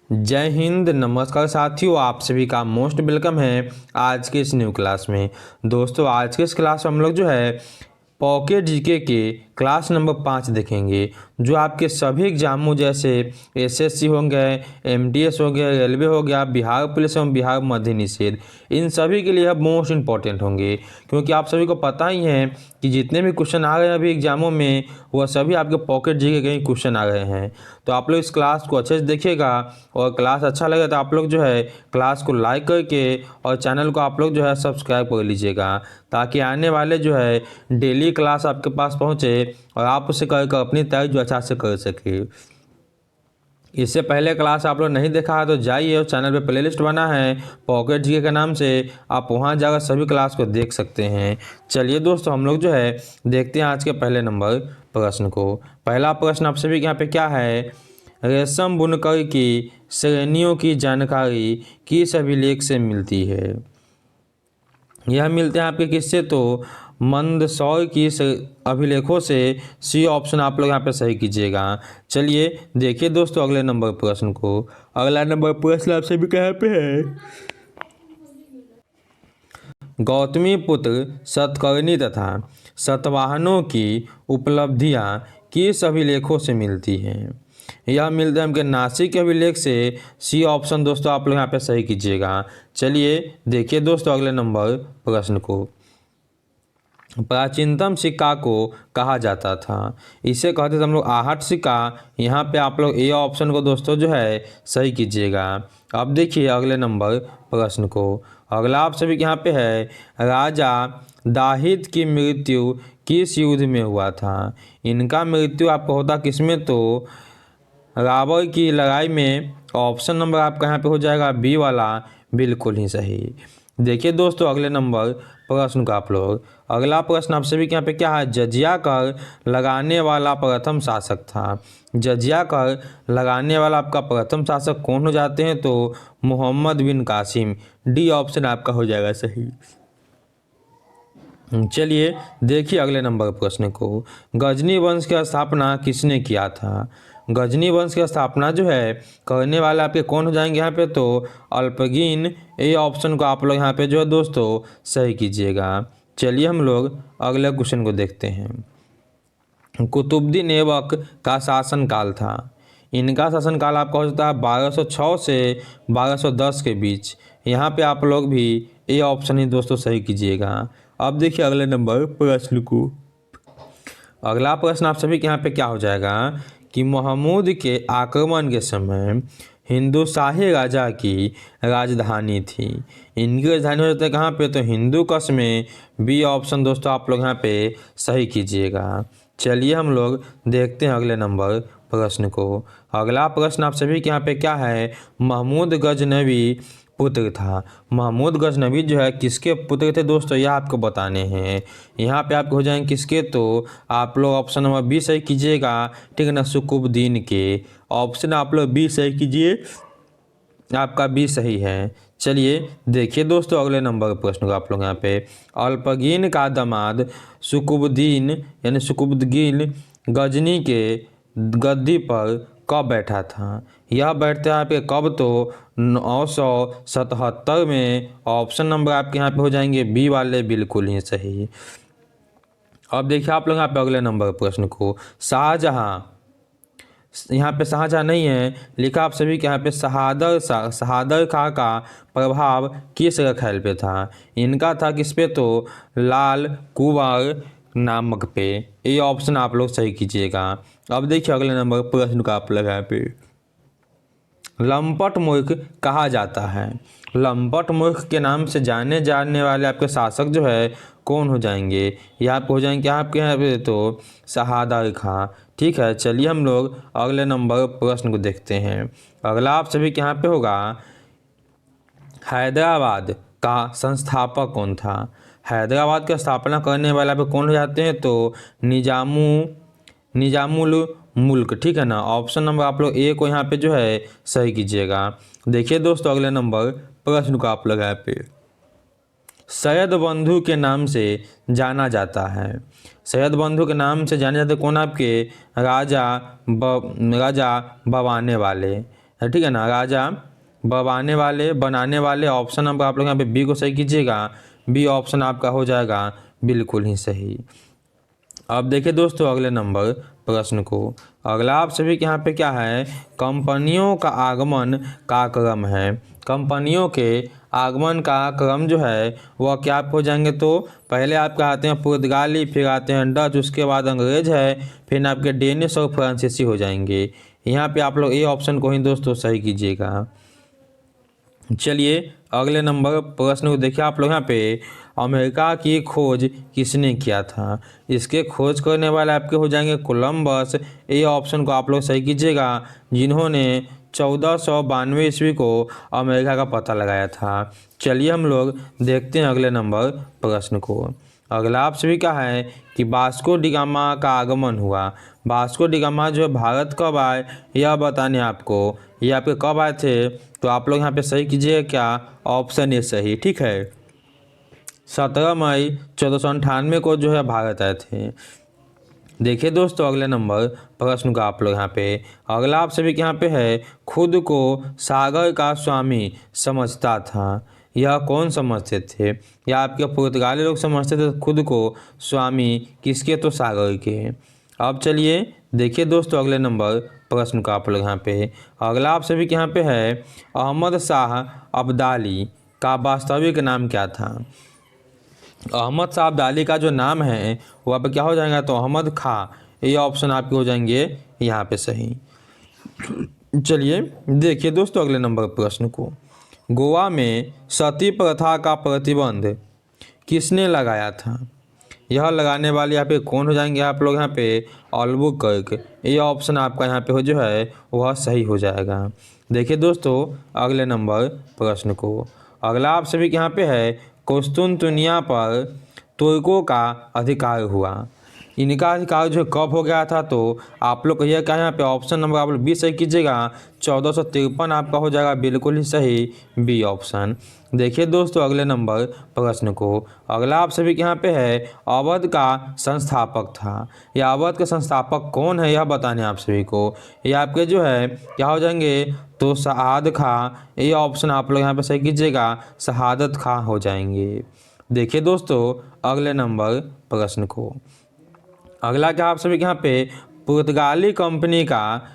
जय हिंद, नमस्कार साथियों। आप सभी का मोस्ट वेलकम है आज के इस न्यू क्लास में। दोस्तों आज के इस क्लास में हम लोग जो है पॉकेट जीके के क्लास नंबर 5 देखेंगे, जो आपके सभी एग्जामों जैसे एसएससी हो गए, एमटीएस हो गया, रेलवे हो गया, बिहार पुलिस एवं बिहार मद्य निषेध, इन सभी के लिए अब मोस्ट इंपॉर्टेंट होंगे। क्योंकि आप सभी को पता ही है कि जितने भी क्वेश्चन आ रहे हैं अभी एग्जामों में, वह सभी आपके पॉकेट जीके के ही क्वेश्चन आ रहे हैं। तो आप लोग इस क्लास को अच्छे से देखिएगा, और क्लास अच्छा लगे तो आप लोग जो है क्लास को लाइक करके और चैनल को आप लोग जो है सब्सक्राइब कर लीजिएगा, ताकि आने वाले जो है डेली क्लास आपके पास पहुंचे और आप उसे कर अपनी तैयारी जो अच्छा से कर सके। इससे पहले क्लास आप लोग नहीं देखा है तो जाइए, उस चैनल पे प्लेलिस्ट बना है पॉकेट जीके के नाम से, आप वहां जाकर सभी क्लास को देख सकते हैं। चलिए दोस्तों, हम लोग जो है देखते हैं आज के पहले नंबर प्रश्न को। पहला प्रश्न आप सभी के यहाँ पे क्या है, रेशम बुनकर की श्रेणियों की जानकारी किस अभिलेख से मिलती है। यह मिलते हैं आपके किससे, तो मंदसौर की अभिलेखों से। सी ऑप्शन आप लोग यहाँ पे सही कीजिएगा। चलिए देखिए दोस्तों अगले नंबर प्रश्न को। अगला नंबर प्रश्न आप सभी कहाँ पे है, गौतमी पुत्र सतकर्णी तथा सतवाहनों की उपलब्धियां किस अभिलेखों से मिलती हैं। यह मिलता है हमके नासिक के अभिलेख से। सी ऑप्शन दोस्तों आप लोग यहाँ पे सही कीजिएगा। चलिए देखिए दोस्तों अगले नंबर प्रश्न को। प्राचीनतम सिक्का को कहा जाता था, इसे कहते थे हम लोग आहट सिक्का। यहाँ पे आप लोग ए ऑप्शन को दोस्तों जो है सही कीजिएगा। अब देखिए अगले नंबर प्रश्न को। अगला आप सभी के यहाँ पे है, राजा दाहिद की मृत्यु किस युद्ध में हुआ था। इनका मृत्यु आपको होता किसमें, तो रावण की लड़ाई में। ऑप्शन नंबर आपका यहाँ पे हो जाएगा बी वाला, बिल्कुल ही सही। देखिए दोस्तों अगले नंबर प्रश्न का आप लोग। अगला प्रश्न आप सभी के यहाँ पे क्या है, जजिया कर लगाने वाला प्रथम शासक था। जजिया कर लगाने वाला आपका प्रथम शासक कौन हो जाते हैं, तो मोहम्मद बिन कासिम। डी ऑप्शन आपका हो जाएगा सही। चलिए देखिए अगले नंबर प्रश्न को। गजनी वंश की स्थापना किसने किया था। गजनी वंश की स्थापना जो है करने वाले आपके कौन हो जाएंगे यहाँ पे, तो अल्पगीन। ए ऑप्शन को आप लोग यहाँ पे जो है दोस्तों सही कीजिएगा। चलिए हम लोग अगले क्वेश्चन को देखते हैं। कुतुबुद्दीन ऐबक का शासनकाल था। इनका शासनकाल आपका हो जाता है 1206 से 1210 के बीच। यहाँ पे आप लोग भी ए ऑप्शन ही दोस्तों सही कीजिएगा। अब देखिए अगले नंबर प्रश्न को। अगला प्रश्न आप सभी के यहाँ पे क्या हो जाएगा कि महमूद के आक्रमण के समय हिंदू शाही राजा की राजधानी थी। इनकी राजधानी हो जाता है कहाँ पे, तो हिंदूकुश में। बी ऑप्शन दोस्तों आप लोग यहाँ पे सही कीजिएगा। चलिए हम लोग देखते हैं अगले नंबर प्रश्न को। अगला प्रश्न आप सभी के यहाँ पे क्या है, महमूद गजनवी पुत्र था। महमूद गजनवी जो है किसके पुत्र थे दोस्तों, यह आपको बताने हैं। यहाँ पे आपको हो जाएंगे किसके, तो आप लोग ऑप्शन नंबर बी सही कीजिएगा, ठीक है ना, सुकुबुद्दीन के। ऑप्शन आप लोग बी सही कीजिए, आपका बी सही है। चलिए देखिए दोस्तों अगले नंबर प्रश्न को आप लोग यहाँ पे। अल्पगीन का दामाद सुकुबुद्दीन यानी सुकुबुद्दीन गजनी के गद्दी पर कब बैठा था। यह बैठता है आपके कब, तो 977 में। ऑप्शन नंबर आपके यहाँ पे हो जाएंगे बी वाले, बिल्कुल ही सही। अब देखिए आप लोग यहाँ पे अगले नंबर प्रश्न को। शाहजहां, यहाँ पे शाहजहां नहीं है लिखा, आप सभी के यहाँ पे शहादर खां का प्रभाव किस रखेल पे था। इनका था किस पे, तो लाल कुंवर नामक पे। ये ऑप्शन आप लोग सही कीजिएगा। अब देखिए अगले नंबर प्रश्न का आप लोग यहाँ पे। लंपट मूर्ख कहा जाता है। लंपट मूर्ख के नाम से जाने जाने वाले आपके शासक जो है कौन हो जाएंगे, ये आपको हो जाएंगे आपके यहाँ पे, तो शहादर खां। ठीक है, चलिए हम लोग अगले नंबर प्रश्न को देखते हैं। अगला आप सभी के यहाँ पे होगा, हैदराबाद का संस्थापक कौन था। हैदराबाद की स्थापना करने वाला पे कौन हो जाते हैं, तो निजामुल मुल्क। ठीक है ना, ऑप्शन नंबर आप लोग ए को यहाँ पे जो है सही कीजिएगा। देखिए दोस्तों अगले नंबर प्रश्न को आप लोग यहाँ पे। सैयद बंधु के नाम से जाना जाता है। सैयद बंधु के नाम से जाने जाते कौन, आपके राजा बवाने वाले। ठीक है ना। राजा बनाने वाले ऑप्शन नंबर आप लोग यहाँ पे बी को सही कीजिएगा। बी ऑप्शन आपका हो जाएगा बिल्कुल ही सही। अब देखिए दोस्तों अगले नंबर प्रश्न को। अगला आप सभी के यहाँ पे क्या है, कंपनियों का आगमन का क्रम है। कंपनियों के आगमन का क्रम जो है वह क्या आप हो जाएंगे, तो पहले आपके आते हैं पुर्तगाली, फिर आते हैं डच, उसके बाद अंग्रेज है, फिर आपके डेनिश और फ्रांसीसी हो जाएंगे। यहाँ पे आप लोग ए ऑप्शन को ही दोस्तों सही कीजिएगा। चलिए अगले नंबर प्रश्न को देखिए आप लोग यहाँ पे, अमेरिका की खोज किसने किया था। इसके खोज करने वाले आपके हो जाएंगे कोलंबस। ये ऑप्शन को आप लोग सही कीजिएगा, जिन्होंने 1492 ईस्वी को अमेरिका का पता लगाया था। चलिए हम लोग देखते हैं अगले नंबर प्रश्न को। अगला आप सभी का है कि वास्को डी गामा का आगमन हुआ। वास्को डी गामा जो है भारत कब आए यह बताने आपको, ये आपके कब आए थे, तो आप लोग यहाँ पे सही कीजिएगा क्या, ऑप्शन ए सही। ठीक है, 17 मई 1498 को जो है भारत आए थे। देखिए दोस्तों अगले नंबर प्रश्न का आप लोग यहाँ पे, अगला आप सभी के यहाँ पे है, खुद को सागर का स्वामी समझता था। यह कौन समझते थे, या आपके पुर्तगाली लोग समझते थे खुद को स्वामी किसके, तो सागर के। अब चलिए देखिए दोस्तों अगले नंबर प्रश्न का आप लोग यहाँ पे, अगला आप सभी के यहाँ पे है, अहमद शाह अब्दाली का वास्तविक नाम क्या था। अहमद शाह अब्दाली का जो नाम है वो आप क्या हो जाएगा, तो अहमद खां। ये ऑप्शन आपके हो जाएंगे यहाँ पे सही। चलिए देखिए दोस्तों अगले नंबर प्रश्न को, गोवा में सती प्रथा का प्रतिबंध किसने लगाया था। यह लगाने वाले यहाँ पे कौन हो जाएंगे आप लोग यहाँ पे, अल्बुकर्क। ये ऑप्शन आपका यहाँ पे हो जो है वह सही हो जाएगा। देखिए दोस्तों अगले नंबर प्रश्न को, अगला आप सभी के यहाँ पे है, कुस्तुनतुनिया पर तुर्कों का अधिकार हुआ। इनका अधिकार जो कब हो गया था, तो आप लोग कहिए क्या, यहाँ पे ऑप्शन नंबर आप लोग बी सही कीजिएगा। 1453 आपका हो जाएगा बिल्कुल ही सही, बी ऑप्शन। देखिए दोस्तों अगले नंबर प्रश्न को, अगला आप सभी के यहाँ पे है, अवध का संस्थापक था। या अवध के संस्थापक कौन है यह बताने आप सभी को। ये आपके जो है क्या हो जाएंगे, तो शहादत खां। ये ऑप्शन आप लोग यहाँ पे सही कीजिएगा, शहादत खां हो जाएंगे। देखिए दोस्तों अगले नंबर प्रश्न को, अगला क्या आप सभी के यहाँ पे, पुर्तगाली कंपनी का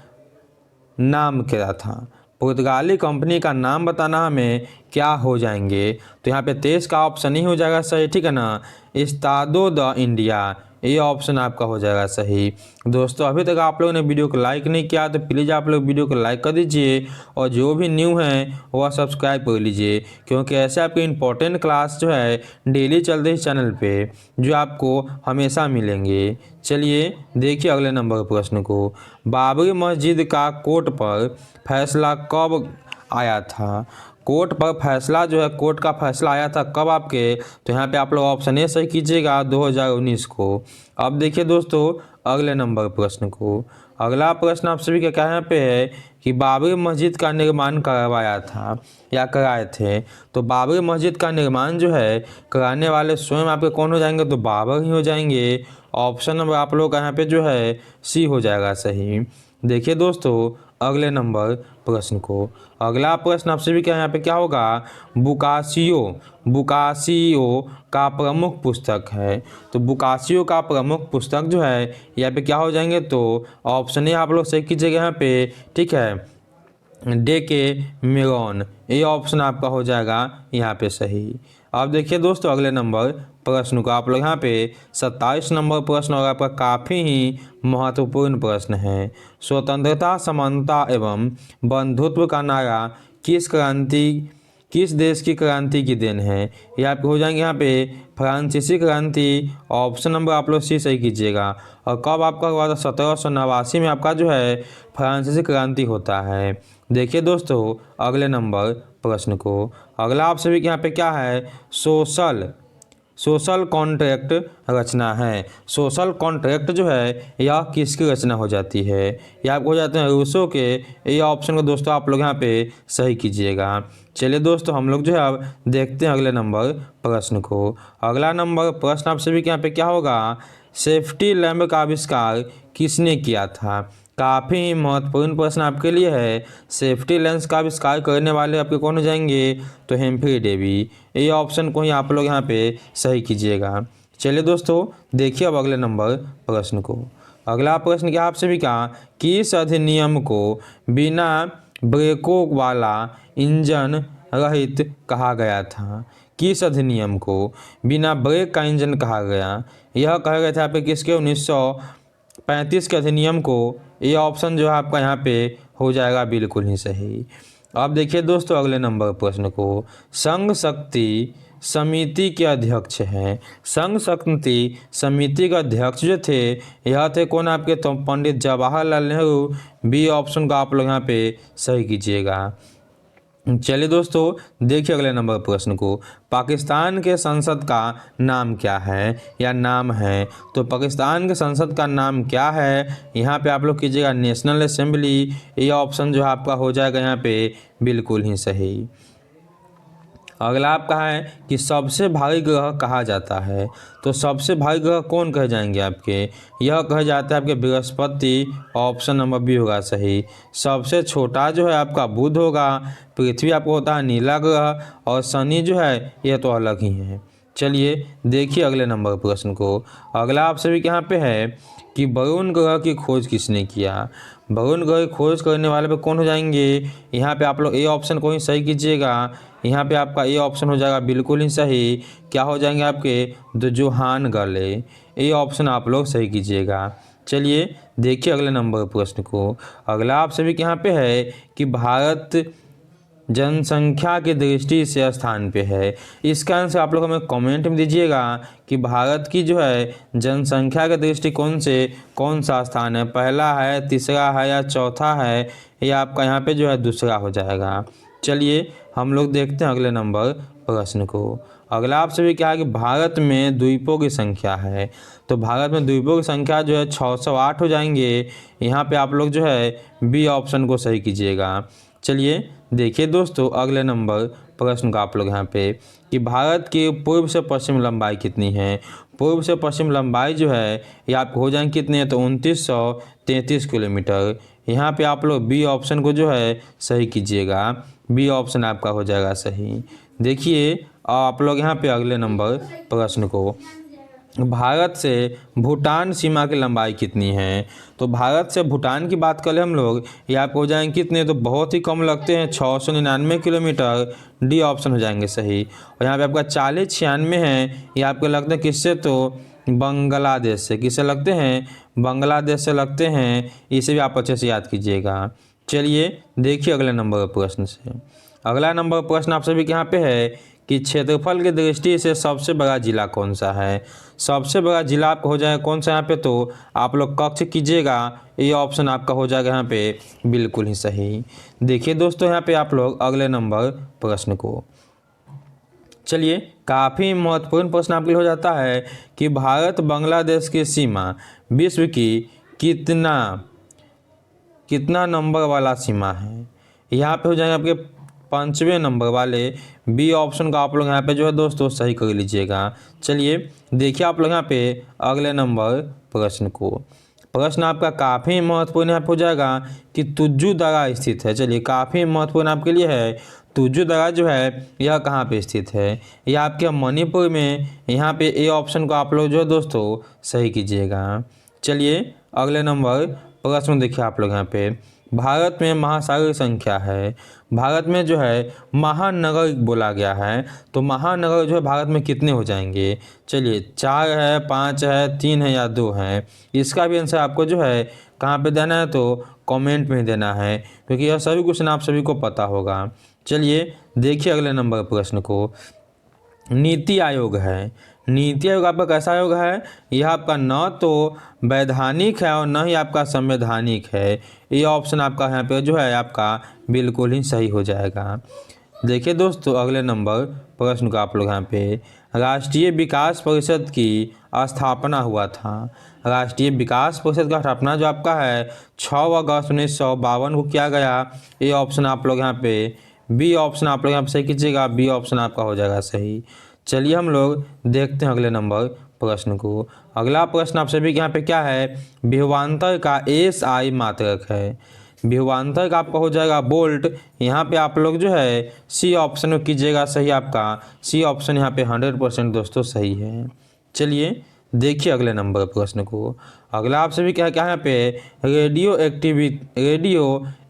नाम क्या था। पुर्तगाली कंपनी का नाम बताना हमें क्या हो जाएंगे, तो यहाँ पे 23 का ऑप्शन ही हो जाएगा सही। ठीक है ना, इस्तादो द इंडिया। ये ऑप्शन आपका हो जाएगा सही। दोस्तों अभी तक आप लोगों ने वीडियो को लाइक नहीं किया तो प्लीज़ आप लोग वीडियो को लाइक कर दीजिए, और जो भी न्यू हैं वह सब्सक्राइब कर लीजिए, क्योंकि ऐसे आपके इंपॉर्टेंट क्लास जो है डेली चलते हैं इस चैनल पे, जो आपको हमेशा मिलेंगे। चलिए देखिए अगले नंबर प्रश्न को, बाबरी मस्जिद का कोर्ट पर फैसला कब आया था। कोर्ट पर फैसला जो है, कोर्ट का फैसला आया था कब आपके, तो यहाँ पे आप लोग ऑप्शन ए सही कीजिएगा, 2019 को। अब देखिए दोस्तों अगले नंबर प्रश्न को, अगला प्रश्न आप सभी का क्या यहाँ पे है कि बाबरी मस्जिद का निर्माण करवाया था या कराए थे। तो बाबरी मस्जिद का निर्माण जो है कराने वाले स्वयं आपके कौन हो जाएंगे, तो बाबर ही हो जाएंगे। ऑप्शन नंबर आप लोग का यहाँ पे जो है सी हो जाएगा सही। देखिए दोस्तों अगले नंबर प्रश्न को, अगला प्रश्न आप सभी का यहाँ पे क्या होगा, बुकासियो का प्रमुख पुस्तक है। तो बुकासियो का प्रमुख पुस्तक जो है यहाँ पे क्या हो जाएंगे, तो ऑप्शन ए आप लोग सही कीजिएगा यहाँ पे। ठीक है, डेकेमेरॉन। ये ऑप्शन आपका हो जाएगा यहाँ पे सही। अब देखिए दोस्तों अगले नंबर प्रश्न को, आप लोग यहाँ पे 27 नंबर प्रश्न और आपका काफ़ी ही महत्वपूर्ण प्रश्न है। स्वतंत्रता, समानता एवं बंधुत्व का नारा किस देश की क्रांति की देन है। ये आपके हो जाएंगे यहाँ पे फ्रांसीसी क्रांति। ऑप्शन नंबर आप लोग सी सही कीजिएगा। और कब आपका हुआ था, 1789 में आपका जो है फ्रांसीसी क्रांति होता है। देखिए दोस्तों अगले नंबर प्रश्न को, अगला आप सभी के यहाँ पे क्या है, सोशल कॉन्ट्रैक्ट रचना है। सोशल कॉन्ट्रैक्ट जो है यह किसकी रचना हो जाती है, यह आपको हो जाते हैं रूसो के। ये ऑप्शन को दोस्तों आप लोग यहाँ पे सही कीजिएगा। चलिए दोस्तों हम लोग जो है अब देखते हैं अगले नंबर प्रश्न को। अगला नंबर प्रश्न आप सभी के यहाँ पे क्या होगा, सेफ्टी लैम्प का आविष्कार किसने किया था। काफ़ी महत्वपूर्ण प्रश्न आपके लिए है। सेफ्टी लेंस का आविष्कार करने वाले आपके कौन हो जाएंगे? तो हेम्फ्री डेवी। ये ऑप्शन को ही आप लोग यहाँ पे सही कीजिएगा। चलिए दोस्तों, देखिए अब अगले नंबर प्रश्न को। अगला प्रश्न क्या आपसे भी कहा, किस अधिनियम को बिना ब्रेकों वाला इंजन रहित कहा गया था? किस अधिनियम को बिना ब्रेक का इंजन कहा गया? यह कहा गया था आपके किसके? 1935 के अधिनियम को। ये ऑप्शन जो है आपका यहाँ पे हो जाएगा बिल्कुल ही सही। अब देखिए दोस्तों अगले नंबर प्रश्न को। संघ शक्ति समिति के अध्यक्ष हैं। संघ शक्ति समिति के अध्यक्ष जो थे यह थे कौन आपके? तो पंडित जवाहरलाल नेहरू। बी ऑप्शन को आप लोग यहाँ पे सही कीजिएगा। चलिए दोस्तों, देखिए अगले नंबर प्रश्न को। पाकिस्तान के संसद का नाम क्या है या नाम है? तो पाकिस्तान के संसद का नाम क्या है? यहाँ पे आप लोग कीजिएगा नेशनल असेंबली। ये ऑप्शन जो है आपका हो जाएगा यहाँ पे बिल्कुल ही सही। अगला आपका है कि सबसे भारी ग्रह कहा जाता है। तो सबसे भारी ग्रह कौन कहे जाएंगे आपके? यह कहे जाता है आपके बृहस्पति। ऑप्शन नंबर बी होगा सही। सबसे छोटा जो है आपका बुध होगा। पृथ्वी आपको होता है नीला ग्रह, और शनि जो है यह तो अलग ही है। चलिए देखिए अगले नंबर प्रश्न को। अगला आप सभी के यहाँ पे है कि वरुण ग्रह की खोज किसने किया? वरुण ग्रह की खोज करने वाले पे कौन हो जाएंगे? यहाँ पे आप लोग ए ऑप्शन को ही सही कीजिएगा। यहाँ पे आपका ए ऑप्शन हो जाएगा बिल्कुल ही सही। क्या हो जाएंगे आपके? द जोहान गले। ए ऑप्शन आप लोग सही कीजिएगा। चलिए देखिए अगले नंबर प्रश्न को। अगला आप सभी के यहाँ पे है कि भारत जनसंख्या की दृष्टि से स्थान पे है। इसका आंसर आप लोग हमें कमेंट में दीजिएगा कि भारत की जो है जनसंख्या के दृष्टिकोण से कौन सा स्थान है? पहला है, तीसरा है या चौथा है? या आपका यहाँ पे जो है दूसरा हो जाएगा। चलिए हम लोग देखते हैं अगले नंबर प्रश्न को। अगला आपसे भी क्या है कि भारत में द्वीपों की संख्या है। तो भारत में द्वीपों की संख्या जो है 608 हो जाएंगे। यहाँ पे आप लोग जो है बी ऑप्शन को सही कीजिएगा। चलिए देखिए दोस्तों अगले नंबर प्रश्न का आप लोग यहाँ पे कि भारत की पूर्व से पश्चिम लंबाई कितनी है? पूर्व से पश्चिम लंबाई जो है ये आपको हो जाएंगे कितने हैं? तो 2933 किलोमीटर। यहाँ पे आप लोग बी ऑप्शन को जो है सही कीजिएगा। बी ऑप्शन आपका हो जाएगा सही। देखिए आप लोग यहाँ पे अगले नंबर प्रश्न को, भारत से भूटान सीमा की लंबाई कितनी है? तो भारत से भूटान की बात करें हम लोग, ये आपको हो जाएंगे कितने? तो बहुत ही कम लगते हैं, 699 किलोमीटर। डी ऑप्शन हो जाएंगे सही। और यहाँ पे आपका 4096 है। ये आपको लगते हैं किससे? तो बांग्लादेश से। किससे लगते हैं? बांग्लादेश से लगते हैं। इसे भी आप अच्छे से याद कीजिएगा। चलिए देखिए अगले नंबर प्रश्न से। अगला नंबर प्रश्न आप सभी के यहाँ पे है कि क्षेत्रफल की दृष्टि से सबसे बड़ा जिला कौन सा है? सबसे बड़ा जिला आपका हो जाएगा कौन सा यहाँ पे? तो आप लोग कक्ष कीजिएगा। ये ऑप्शन आपका हो जाएगा यहाँ पे बिल्कुल ही सही। देखिए दोस्तों यहाँ पे आप लोग अगले नंबर प्रश्न को। चलिए काफ़ी महत्वपूर्ण प्रश्न आपके लिए हो जाता है कि भारत बांग्लादेश की सीमा विश्व की कितना नंबर वाला सीमा है? यहाँ पे हो जाएंगे आपके 5वें नंबर वाले। बी ऑप्शन को आप लोग यहाँ पे जो है दोस्तों सही कर लीजिएगा। चलिए देखिए आप लोग यहाँ पे अगले नंबर प्रश्न को। प्रश्न आपका काफ़ी महत्वपूर्ण यहाँ पे हो जाएगा कि तुज्जू दर्रा स्थित है। चलिए काफ़ी महत्वपूर्ण आपके लिए है। तुज्जू दर्रा जो है यह कहाँ पे स्थित है? यह आपके मणिपुर में। यहाँ पे ए ऑप्शन को आप लोग जो है दोस्तों सही कीजिएगा। चलिए अगले नंबर प्रश्न देखिए आप लोग यहाँ पे। भारत में महासागर की संख्या है। भारत में जो है महानगर बोला गया है। तो महानगर जो है भारत में कितने हो जाएंगे? चलिए 4 है, 5 है, 3 है या 2 है? इसका भी आंसर आपको जो है कहाँ पे देना है? तो कमेंट में देना है, क्योंकि यह सभी क्वेश्चन आप सभी को पता होगा। चलिए देखिए अगले नंबर प्रश्न को। नीति आयोग है। नीति आयोग आपका कैसा आयोग है? यह आपका न तो वैधानिक है और न ही आपका संवैधानिक है। ये ऑप्शन आपका यहाँ पे जो है आपका बिल्कुल ही सही हो जाएगा। देखिए दोस्तों अगले नंबर प्रश्न को आप लोग यहाँ पे, राष्ट्रीय विकास परिषद की स्थापना हुआ था। राष्ट्रीय विकास परिषद का स्थापना जो आपका है 6 अगस्त 1952 को किया गया। ये ऑप्शन आप लोग यहाँ पे बी ऑप्शन आप लोग यहाँ पे सही कीजिएगा। बी ऑप्शन आपका हो जाएगा सही। चलिए हम लोग देखते हैं अगले नंबर प्रश्न को। अगला प्रश्न आप सभी के यहाँ पे क्या है, विभवांतर का SI मात्रक है। विभवांतर का आपका हो जाएगा वोल्ट। यहाँ पे आप लोग जो है सी ऑप्शन को कीजिएगा सही, आपका सी ऑप्शन यहाँ पे 100% दोस्तों सही है। चलिए देखिए अगले नंबर प्रश्न को। अगला आप सभी क्या क्या यहाँ पे रेडियो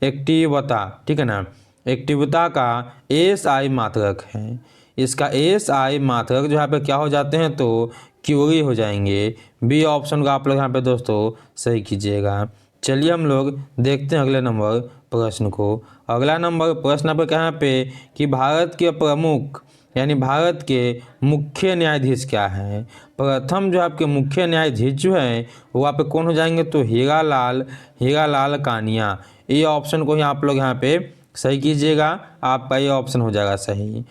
एक्टिवता, ठीक है ना, एक्टिवता का SI मात्रक है। इसका SI मात्रक जो यहाँ पे क्या हो जाते हैं तो क्यूरी हो जाएंगे। बी ऑप्शन का आप लोग यहाँ पे दोस्तों सही कीजिएगा। चलिए हम लोग देखते हैं अगले नंबर प्रश्न को। अगला नंबर प्रश्न आपका क्या यहाँ पे कि भारत के प्रमुख यानी भारत के मुख्य न्यायाधीश क्या है। प्रथम जो आपके मुख्य न्यायाधीश जो है वो आप पे कौन हो जाएंगे तो हीरालाल कानिया। ये ऑप्शन को ही आप लोग यहाँ पे सही कीजिएगा, आपका ये ऑप्शन हो जाएगा सही।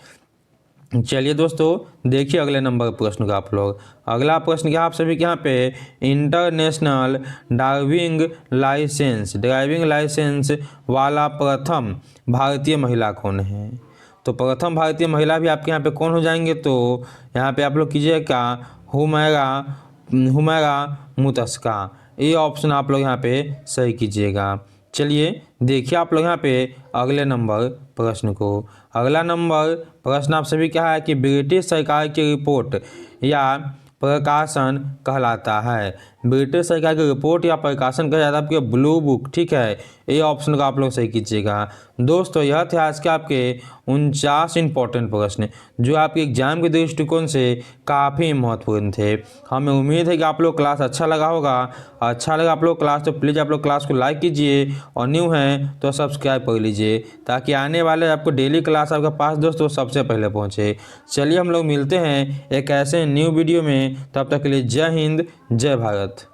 चलिए दोस्तों देखिए अगले नंबर प्रश्न का आप लोग। अगला प्रश्न क्या आप सभी के यहाँ पे इंटरनेशनल ड्राइविंग लाइसेंस वाला प्रथम भारतीय महिला कौन है। तो प्रथम भारतीय महिला भी आपके यहाँ पे कौन हो जाएंगे तो यहाँ पे आप लोग कीजिएगा हुमैरा मुतस्का। ये ऑप्शन आप लोग यहाँ पे सही कीजिएगा। चलिए देखिए आप लोग यहाँ पे अगले नंबर प्रश्न को। अगला नंबर प्रश्न आप सभी क्या है कि ब्रिटिश सरकार की रिपोर्ट या प्रकाशन कहलाता है। ब्रिटिश सरकार की रिपोर्ट या प्रकाशन कहा जाता है आपके ब्लू बुक, ठीक है। ये ऑप्शन का आप लोग सही कीजिएगा। दोस्तों यह थे आज के आपके 49 इंपॉर्टेंट प्रश्न जो आपके एग्जाम के दृष्टिकोण से काफ़ी महत्वपूर्ण थे। हमें उम्मीद है कि आप लोग क्लास अच्छा लगा होगा। अच्छा लगा आप लोग क्लास तो प्लीज़ आप लोग क्लास को लाइक कीजिए और न्यू हैं तो सब्सक्राइब कर लीजिए ताकि आने वाले आपको डेली क्लास आपके पास दोस्तों सबसे पहले पहुँचे। चलिए हम लोग मिलते हैं एक ऐसे न्यू वीडियो में, तब तक के लिए जय हिंद जय भारत।